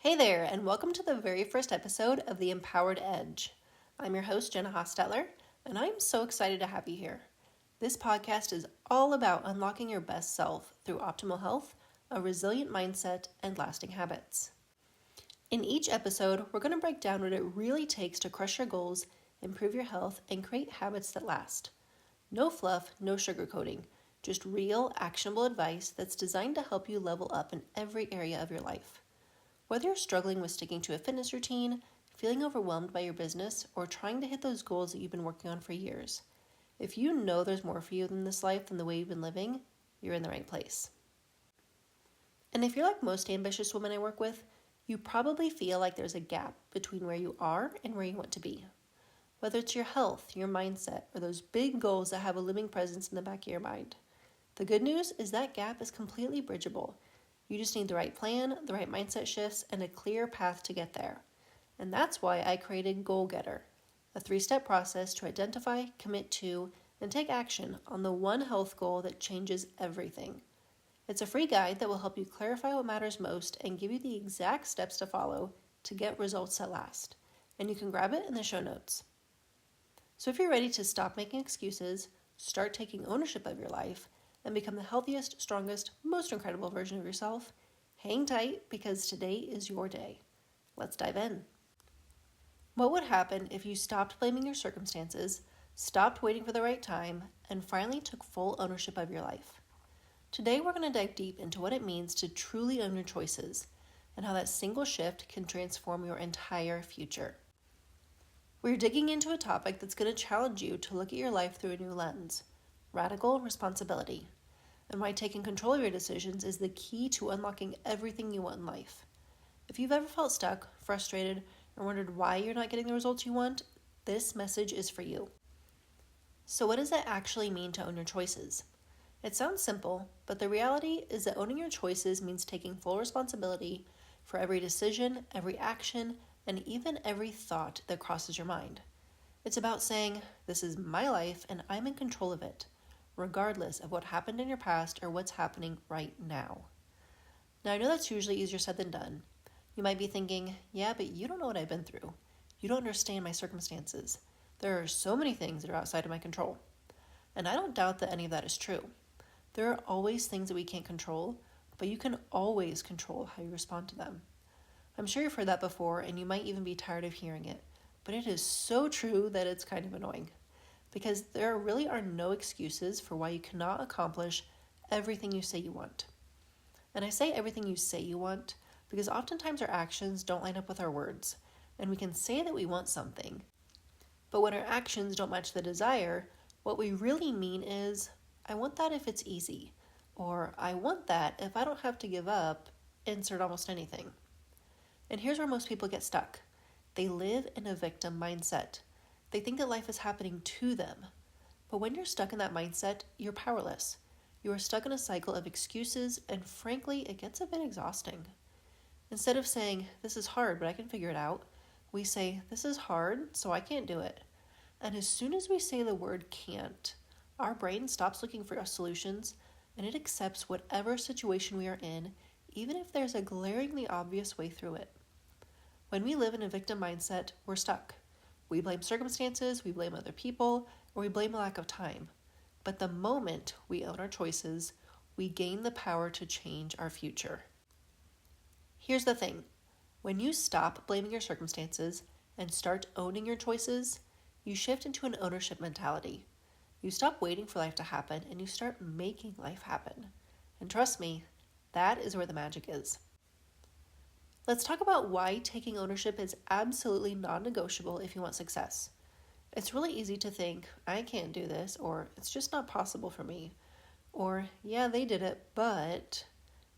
Hey there, and welcome to the very first episode of The Empowered Edge. I'm your host, Jenna Hostetler, and I'm so excited to have you here. This podcast is all about unlocking your best self through optimal health, a resilient mindset, and lasting habits. In each episode, we're going to break down what it really takes to crush your goals, improve your health, and create habits that last. No fluff, no sugarcoating, just real, actionable advice that's designed to help you level up in every area of your life. Whether you're struggling with sticking to a fitness routine, feeling overwhelmed by your business, or trying to hit those goals that you've been working on for years, if you know there's more for you in this life than the way you've been living, you're in the right place. And if you're like most ambitious women I work with, you probably feel like there's a gap between where you are and where you want to be. Whether it's your health, your mindset, or those big goals that have a looming presence in the back of your mind. The good news is that gap is completely bridgeable. You just need the right plan, the right mindset shifts, and a clear path to get there. And that's why I created Goal Getter, a 3-step process to identify, commit to, and take action on the one health goal that changes everything. It's a free guide that will help you clarify what matters most and give you the exact steps to follow to get results that last. And you can grab it in the show notes. So if you're ready to stop making excuses, start taking ownership of your life, and become the healthiest, strongest, most incredible version of yourself, hang tight because today is your day. Let's dive in. What would happen if you stopped blaming your circumstances, stopped waiting for the right time, and finally took full ownership of your life? Today we're going to dive deep into what it means to truly own your choices and how that single shift can transform your entire future. We're digging into a topic that's going to challenge you to look at your life through a new lens: radical responsibility, and why taking control of your decisions is the key to unlocking everything you want in life. If you've ever felt stuck, frustrated, or wondered why you're not getting the results you want, this message is for you. So what does it actually mean to own your choices? It sounds simple, but the reality is that owning your choices means taking full responsibility for every decision, every action, and even every thought that crosses your mind. It's about saying, this is my life and I'm in control of it, regardless of what happened in your past or what's happening right now. Now, I know that's usually easier said than done. You might be thinking, yeah, but you don't know what I've been through. You don't understand my circumstances. There are so many things that are outside of my control. And I don't doubt that any of that is true. There are always things that we can't control, but you can always control how you respond to them. I'm sure you've heard that before, and you might even be tired of hearing it, but it is so true that it's kind of annoying. Because there really are no excuses for why you cannot accomplish everything you say you want. And I say everything you say you want because oftentimes our actions don't line up with our words, and we can say that we want something. But when our actions don't match the desire, what we really mean is, I want that if it's easy, or I want that if I don't have to give up, insert almost anything. And here's where most people get stuck. They live in a victim mindset. They think that life is happening to them. But when you're stuck in that mindset, you're powerless. You are stuck in a cycle of excuses, and frankly, it gets a bit exhausting. Instead of saying, this is hard, but I can figure it out, we say, this is hard, so I can't do it. And as soon as we say the word can't, our brain stops looking for solutions, and it accepts whatever situation we are in, even if there's a glaringly obvious way through it. When we live in a victim mindset, we're stuck. We blame circumstances, we blame other people, or we blame a lack of time. But the moment we own our choices, we gain the power to change our future. Here's the thing. When you stop blaming your circumstances and start owning your choices, you shift into an ownership mentality. You stop waiting for life to happen and you start making life happen. And trust me, that is where the magic is. Let's talk about why taking ownership is absolutely non-negotiable if you want success. It's really easy to think, I can't do this, or it's just not possible for me, or yeah, they did it, but...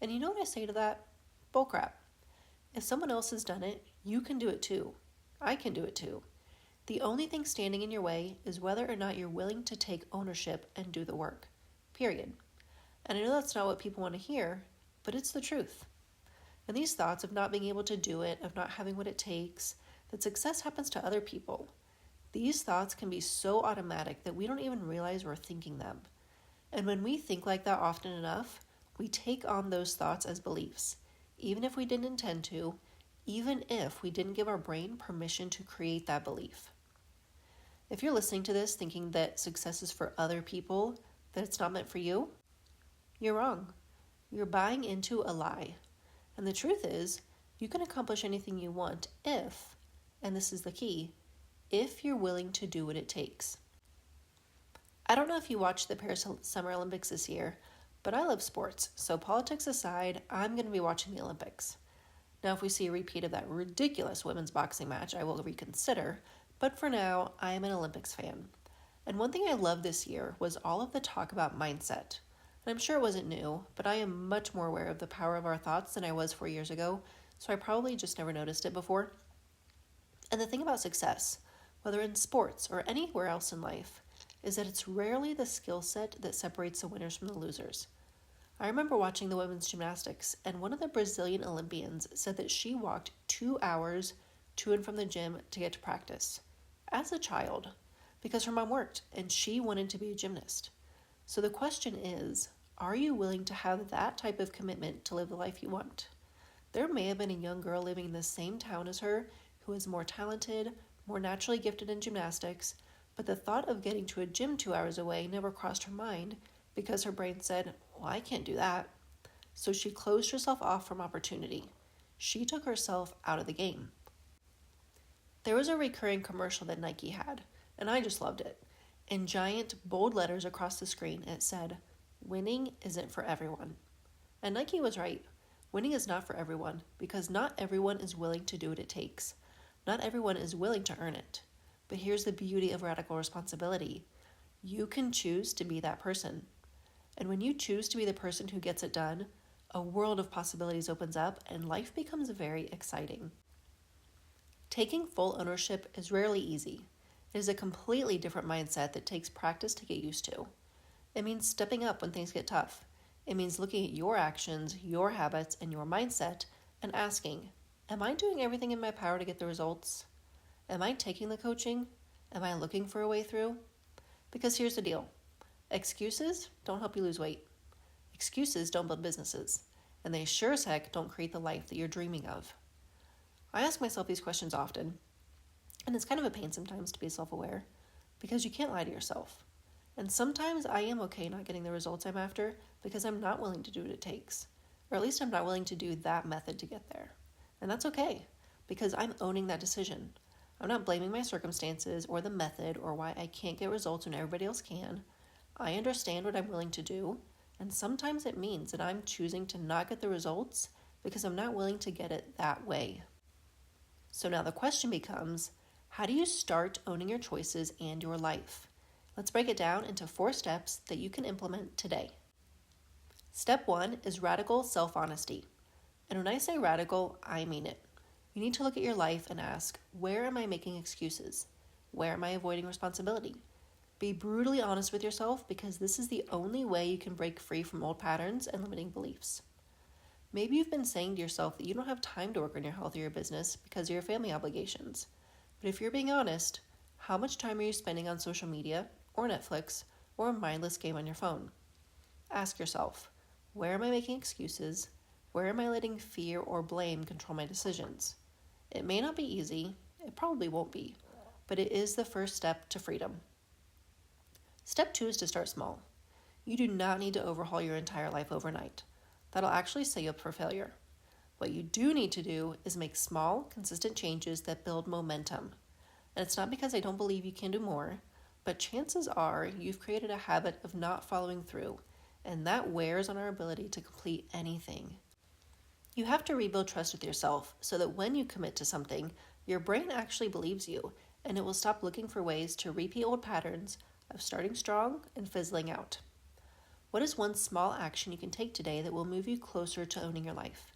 And you know what I say to that? Bullcrap. If someone else has done it, you can do it too. I can do it too. The only thing standing in your way is whether or not you're willing to take ownership and do the work. Period. And I know that's not what people want to hear, but it's the truth. And these thoughts of not being able to do it, of not having what it takes, that success happens to other people, these thoughts can be so automatic that we don't even realize we're thinking them. And when we think like that often enough, we take on those thoughts as beliefs, even if we didn't intend to, even if we didn't give our brain permission to create that belief. If you're listening to this thinking that success is for other people, that it's not meant for you, you're wrong. You're buying into a lie. And the truth is, you can accomplish anything you want if, and this is the key, if you're willing to do what it takes. I don't know if you watched the Paris Summer Olympics this year, but I love sports, so politics aside, I'm going to be watching the Olympics. Now, if we see a repeat of that ridiculous women's boxing match, I will reconsider, but for now, I am an Olympics fan. And one thing I loved this year was all of the talk about mindset. And I'm sure it wasn't new, but I am much more aware of the power of our thoughts than I was 4 years ago, so I probably just never noticed it before. And the thing about success, whether in sports or anywhere else in life, is that it's rarely the skill set that separates the winners from the losers. I remember watching the women's gymnastics, and one of the Brazilian Olympians said that she walked 2 hours to and from the gym to get to practice, as a child, because her mom worked and she wanted to be a gymnast. So the question is, are you willing to have that type of commitment to live the life you want? There may have been a young girl living in the same town as her who is more talented, more naturally gifted in gymnastics, but the thought of getting to a gym 2 hours away never crossed her mind because her brain said, well, I can't do that. So she closed herself off from opportunity. She took herself out of the game. There was a recurring commercial that Nike had, and I just loved it. In giant, bold letters across the screen, it said, "Winning isn't for everyone." And Nike was right. Winning is not for everyone because not everyone is willing to do what it takes. Not everyone is willing to earn it. But here's the beauty of radical responsibility. You can choose to be that person. And when you choose to be the person who gets it done, a world of possibilities opens up and life becomes very exciting. Taking full ownership is rarely easy. It is a completely different mindset that takes practice to get used to. It means stepping up when things get tough. It means looking at your actions, your habits, and your mindset and asking, am I doing everything in my power to get the results? Am I taking the coaching? Am I looking for a way through? Because here's the deal. Excuses don't help you lose weight. Excuses don't build businesses. And they sure as heck don't create the life that you're dreaming of. I ask myself these questions often, and it's kind of a pain sometimes to be self-aware because you can't lie to yourself. And sometimes I am okay not getting the results I'm after because I'm not willing to do what it takes, or at least I'm not willing to do that method to get there. And that's okay because I'm owning that decision. I'm not blaming my circumstances or the method or why I can't get results when everybody else can. I understand what I'm willing to do, and sometimes it means that I'm choosing to not get the results because I'm not willing to get it that way. So now the question becomes, how do you start owning your choices and your life? Let's break it down into 4 steps that you can implement today. Step 1 is radical self-honesty. And when I say radical, I mean it. You need to look at your life and ask, where am I making excuses? Where am I avoiding responsibility? Be brutally honest with yourself because this is the only way you can break free from old patterns and limiting beliefs. Maybe you've been saying to yourself that you don't have time to work on your health or your business because of your family obligations. But if you're being honest, how much time are you spending on social media or Netflix or a mindless game on your phone? Ask yourself, where am I making excuses? Where am I letting fear or blame control my decisions? It may not be easy, it probably won't be, but it is the first step to freedom. Step 2 is to start small. You do not need to overhaul your entire life overnight. That'll actually set you up for failure. What you do need to do is make small, consistent changes that build momentum. And it's not because I don't believe you can do more, but chances are you've created a habit of not following through, and that wears on our ability to complete anything. You have to rebuild trust with yourself so that when you commit to something, your brain actually believes you, and it will stop looking for ways to repeat old patterns of starting strong and fizzling out. What is one small action you can take today that will move you closer to owning your life?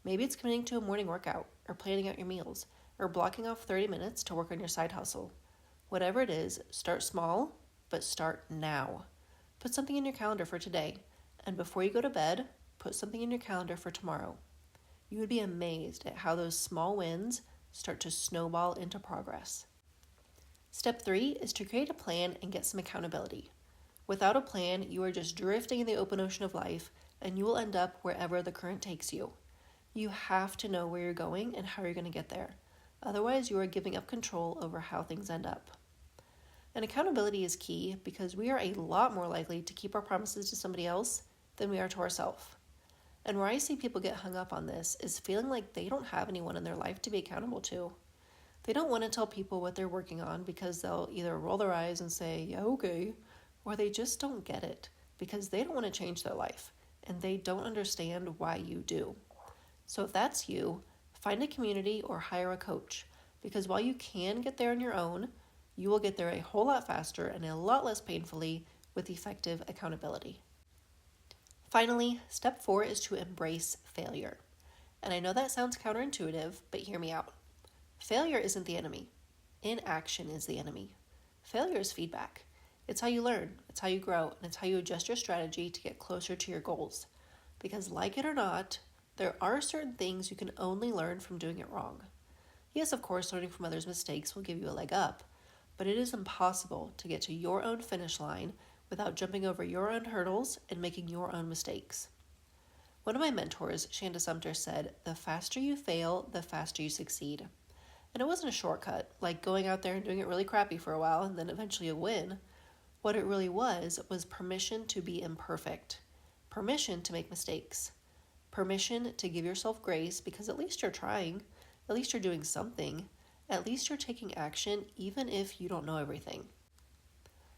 Maybe it's committing to a morning workout, or planning out your meals, or blocking off 30 minutes to work on your side hustle. Whatever it is, start small, but start now. Put something in your calendar for today, and before you go to bed, put something in your calendar for tomorrow. You would be amazed at how those small wins start to snowball into progress. Step 3 is to create a plan and get some accountability. Without a plan, you are just drifting in the open ocean of life, and you will end up wherever the current takes you. You have to know where you're going and how you're going to get there. Otherwise, you are giving up control over how things end up. And accountability is key because we are a lot more likely to keep our promises to somebody else than we are to ourselves. And where I see people get hung up on this is feeling like they don't have anyone in their life to be accountable to. They don't want to tell people what they're working on because they'll either roll their eyes and say, yeah, okay, or they just don't get it because they don't want to change their life and they don't understand why you do. So if that's you, find a community or hire a coach, because while you can get there on your own, you will get there a whole lot faster and a lot less painfully with effective accountability. Finally, step 4 is to embrace failure. And I know that sounds counterintuitive, but hear me out. Failure isn't the enemy. Inaction is the enemy. Failure is feedback. It's how you learn, it's how you grow, and it's how you adjust your strategy to get closer to your goals. Because like it or not, there are certain things you can only learn from doing it wrong. Yes, of course, learning from others' mistakes will give you a leg up, but it is impossible to get to your own finish line without jumping over your own hurdles and making your own mistakes. One of my mentors, Shanda Sumter, said, "The faster you fail, the faster you succeed." And it wasn't a shortcut, like going out there and doing it really crappy for a while and then eventually a win. What it really was permission to be imperfect, permission to make mistakes, permission to give yourself grace because at least you're trying, at least you're doing something, at least you're taking action even if you don't know everything.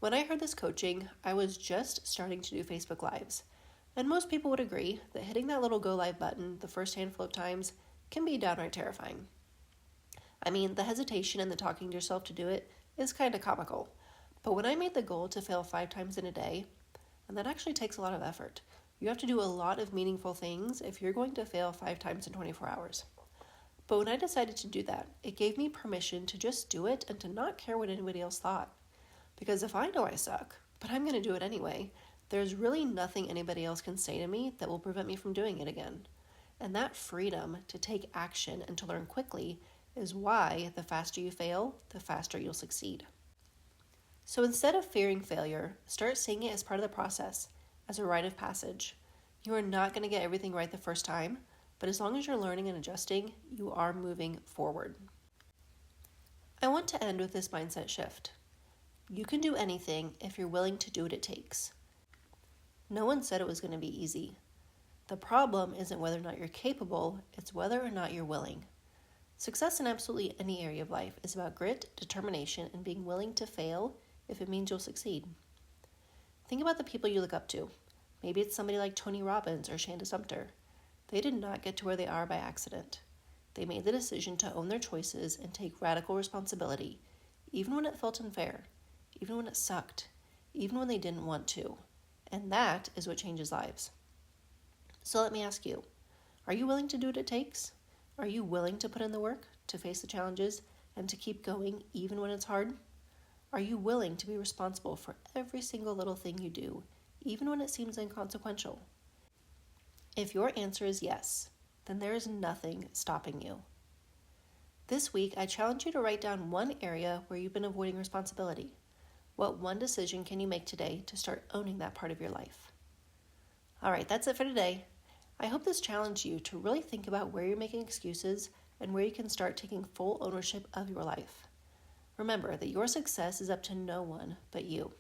When I heard this coaching, I was just starting to do Facebook Lives, and most people would agree that hitting that little go live button the first handful of times can be downright terrifying. I mean, the hesitation and the talking to yourself to do it is kind of comical, but when I made the goal to fail 5 times in a day, and that actually takes a lot of effort, you have to do a lot of meaningful things if you're going to fail 5 times in 24 hours. But when I decided to do that, it gave me permission to just do it and to not care what anybody else thought. Because if I know I suck, but I'm going to do it anyway, there's really nothing anybody else can say to me that will prevent me from doing it again. And that freedom to take action and to learn quickly is why the faster you fail, the faster you'll succeed. So instead of fearing failure, start seeing it as part of the process, as a rite of passage. You are not going to get everything right the first time, but as long as you're learning and adjusting, you are moving forward. I want to end with this mindset shift. You can do anything if you're willing to do what it takes. No one said it was going to be easy. The problem isn't whether or not you're capable, it's whether or not you're willing. Success in absolutely any area of life is about grit, determination, and being willing to fail if it means you'll succeed. Think about the people you look up to. Maybe it's somebody like Tony Robbins or Shanda Sumter. They did not get to where they are by accident. They made the decision to own their choices and take radical responsibility, even when it felt unfair, even when it sucked, even when they didn't want to. And that is what changes lives. So let me ask you, are you willing to do what it takes? Are you willing to put in the work, to face the challenges, and to keep going even when it's hard? Are you willing to be responsible for every single little thing you do, even when it seems inconsequential? If your answer is yes, then there is nothing stopping you. This week, I challenge you to write down one area where you've been avoiding responsibility. What one decision can you make today to start owning that part of your life? All right, that's it for today. I hope this challenged you to really think about where you're making excuses and where you can start taking full ownership of your life. Remember that your success is up to no one but you.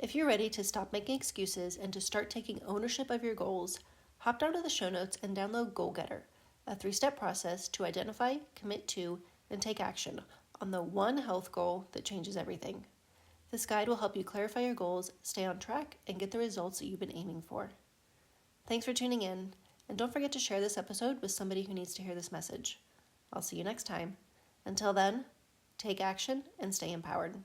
If you're ready to stop making excuses and to start taking ownership of your goals, hop down to the show notes and download Goal Getter, a 3-step process to identify, commit to, and take action on the one health goal that changes everything. This guide will help you clarify your goals, stay on track, and get the results that you've been aiming for. Thanks for tuning in, and don't forget to share this episode with somebody who needs to hear this message. I'll see you next time. Until then, take action and stay empowered.